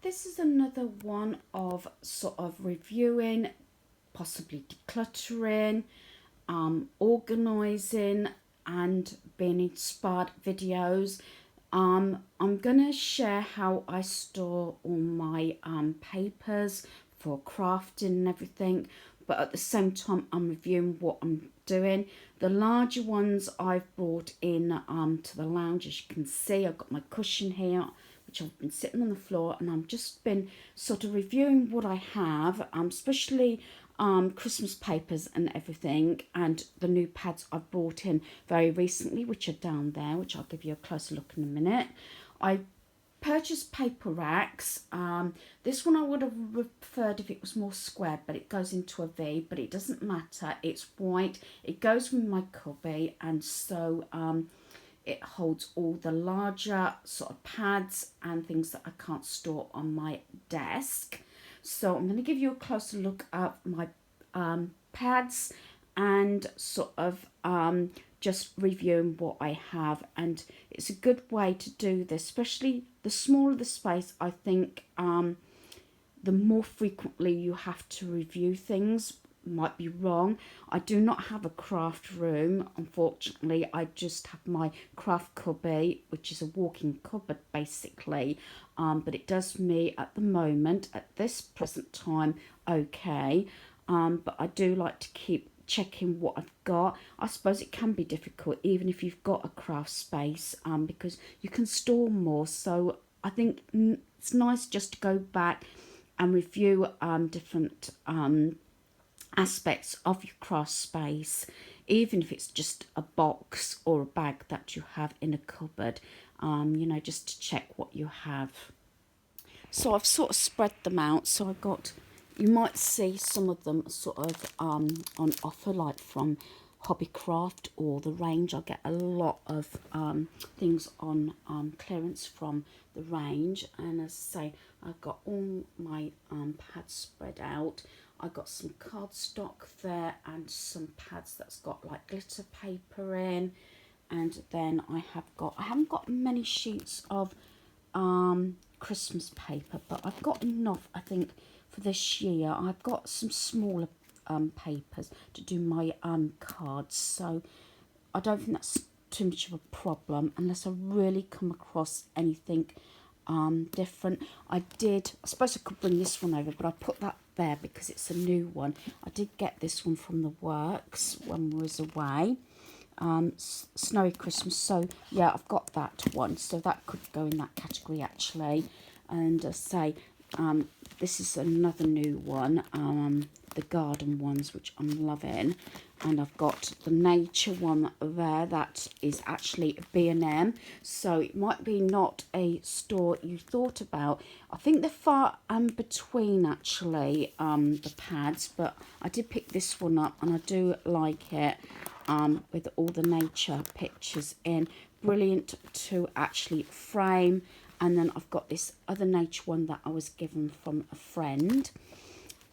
This is another one of sort of reviewing, possibly decluttering, organising and being inspired videos. I'm gonna share how I store all my papers for crafting and everything, but at the same time I'm reviewing what I'm doing. The larger ones I've brought in to the lounge. As you can see, I've got my cushion here, which I've been sitting on the floor, and I've just been sort of reviewing what I have, especially Christmas papers and everything, and the new pads I've brought in very recently, which are down there, which I'll give you a closer look in a minute. I purchased paper racks. This one I would have preferred if it was more square, but it goes into a V, but it doesn't matter. It's white. It goes with my cubby, and so it holds all the larger sort of pads and things that I can't store on my desk. So I'm going to give you a closer look at my pads and sort of just reviewing what I have. And it's a good way to do this, especially the smaller the space. I think the more frequently you have to review things. Might be wrong. I do not have a craft room, unfortunately. I just have my craft cubby, which is a walk-in cupboard basically, but it does me at the moment, at this present time, okay. But I do like to keep checking what I've got. I suppose it can be difficult even if you've got a craft space, because you can store more. So I think it's nice just to go back and review different aspects of your craft space, even if it's just a box or a bag that you have in a cupboard, just to check what you have. So I've sort of spread them out. So I've got, you might see some of them sort of on offer, like from Hobbycraft or the range. I get a lot of things on clearance from the range, and as I say, I've got all my pads spread out. I got some cardstock there and some pads that's got like glitter paper in, and then I haven't got many sheets of Christmas paper, but I've got enough, I think, for this year. I've got some smaller papers to do my cards, so I don't think that's too much of a problem unless I really come across anything different. I suppose I could bring this one over, but I put that there because it's a new one. I did get this one from the works when I was away. Snowy Christmas, so yeah, I've got that one, so that could go in that category actually. And this is another new one, the garden ones, which I'm loving. And I've got the nature one there that is actually a B&M, so it might be not a store you thought about. I think they're far between actually, the pads, but I did pick this one up and I do like it, with all the nature pictures in. Brilliant to actually frame. And then I've got this other nature one that I was given from a friend.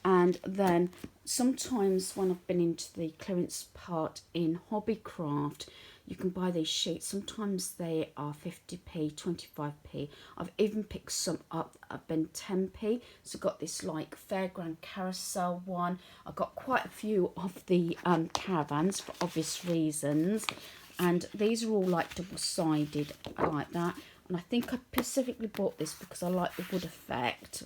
And then sometimes when I've been into the clearance part in Hobbycraft, you can buy these sheets. Sometimes they are 50p, 25p. I've even picked some up that have been 10p. So I've got this like fairground carousel one. I've got quite a few of the caravans for obvious reasons. And these are all like double-sided. I like that. And I think I specifically bought this because I like the wood effect.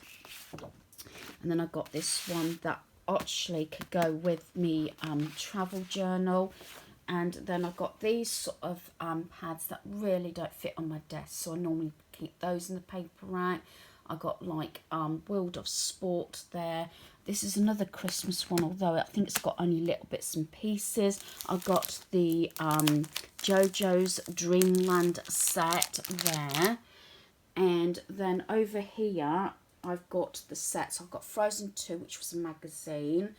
And then I got this one that actually could go with me travel journal. And then I got these sort of pads that really don't fit on my desk, so I normally keep those in the paper rack. I got like World of Sport there. This is another Christmas one, although I think it's got only little bits and pieces. I got the JoJo's Dreamland set there. And then over here, I've got the sets. I've got Frozen 2, which was a magazine.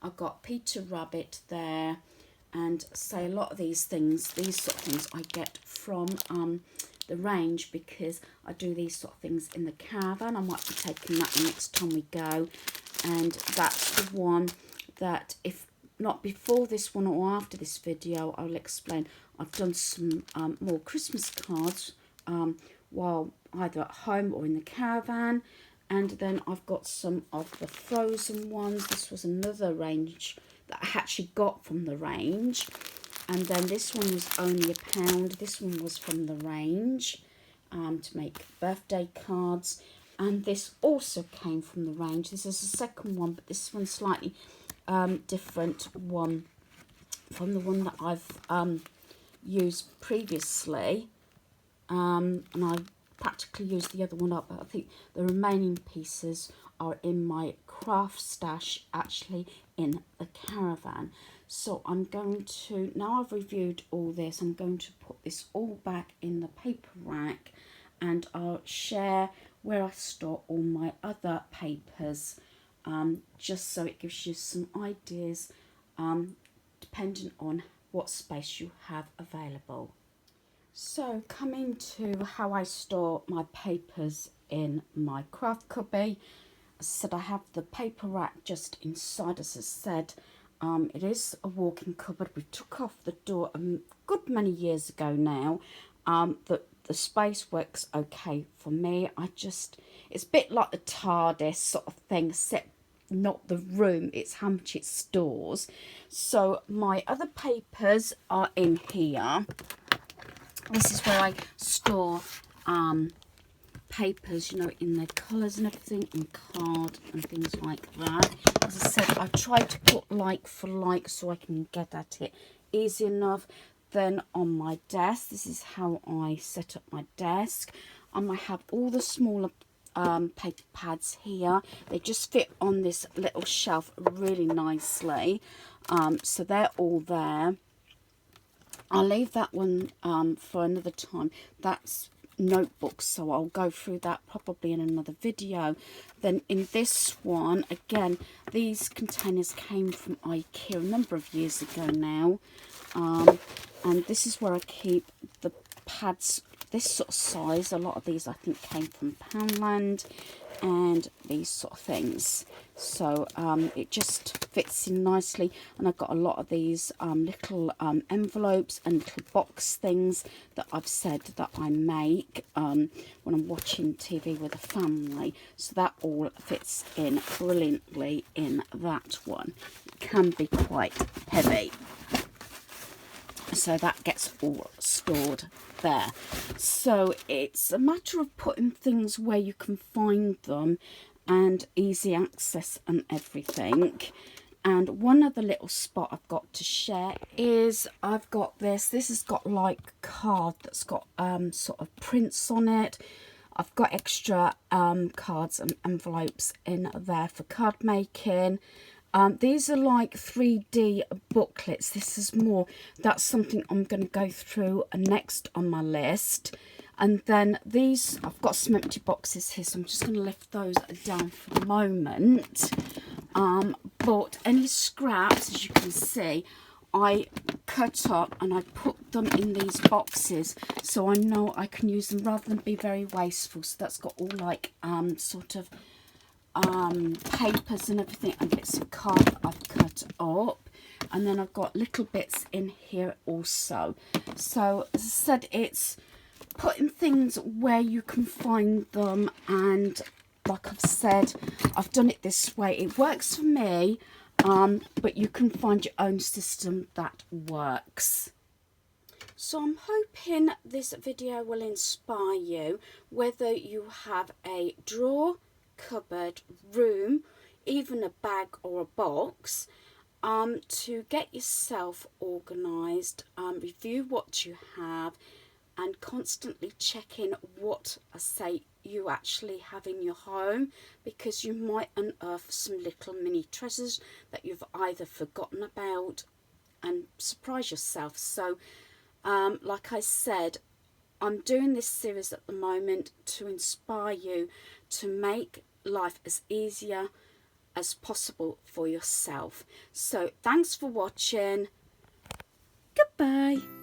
I've got Peter Rabbit there. And say a lot of these sort of things I get from the range, because I do these sort of things in the caravan. I might be taking that the next time we go. And that's the one that, if not before this one or after this video, I'll explain. I've done some more Christmas cards while either at home or in the caravan. And then I've got some of the frozen ones. This was another range that I actually got from the range. And then this one was only £1. This one was from the range to make birthday cards. And this also came from the range. This is the second one, but this one's slightly different one from the one that I've used previously. And I practically used the other one up, but I think the remaining pieces are in my craft stash, actually in the caravan. So I'm going to, now I've reviewed all this, I'm going to put this all back in the paper rack, and I'll share where I store all my other papers, just so it gives you some ideas depending on what space you have available. So coming to how I store my papers in my craft cubby, as I said, I have the paper rack just inside, as I said. It is a walk-in cupboard. We took off the door a good many years ago now. The space works okay for me. It's a bit like the TARDIS sort of thing, except not the room, it's how much it stores. So my other papers are in here. This is where I store papers, you know, in their colours and everything, and card and things like that. As I said, I try to put like for like so I can get at it easy enough. Then on my desk, this is how I set up my desk. I have all the smaller paper pads here. They just fit on this little shelf really nicely. So they're all there. I'll leave that one for another time. That's notebooks, so I'll go through that probably in another video. Then in this one, again, these containers came from IKEA a number of years ago now. And this is where I keep the pads, this sort of size. A lot of these I think came from Poundland and these sort of things. So it just fits in nicely, and I've got a lot of these little envelopes and little box things that I've said that I make when I'm watching TV with a family. So that all fits in brilliantly in that one. It can be quite heavy. So that gets all stored there. So it's a matter of putting things where you can find them and easy access and everything. And one other little spot I've got to share is I've got this has got like a card that's got sort of prints on it. I've got extra cards and envelopes in there for card making. These are like 3D booklets. This is more, that's something I'm going to go through next on my list. And then these, I've got some empty boxes here, so I'm just going to lift those down for the moment. But any scraps, as you can see, I cut up and I put them in these boxes so I know I can use them rather than be very wasteful. So that's got all like sort of papers and everything, and bits of card that I've cut up, and then I've got little bits in here also. So as I said, it's putting things where you can find them, and like I've said, I've done it this way. It works for me, but you can find your own system that works. So I'm hoping this video will inspire you, whether you have a drawer, cupboard, room, even a bag or a box, to get yourself organised, review what you have, and constantly check in what I say you actually have in your home, because you might unearth some little mini treasures that you've either forgotten about and surprise yourself. So like I said, I'm doing this series at the moment to inspire you to make life as easier as possible for yourself. So thanks for watching. Goodbye.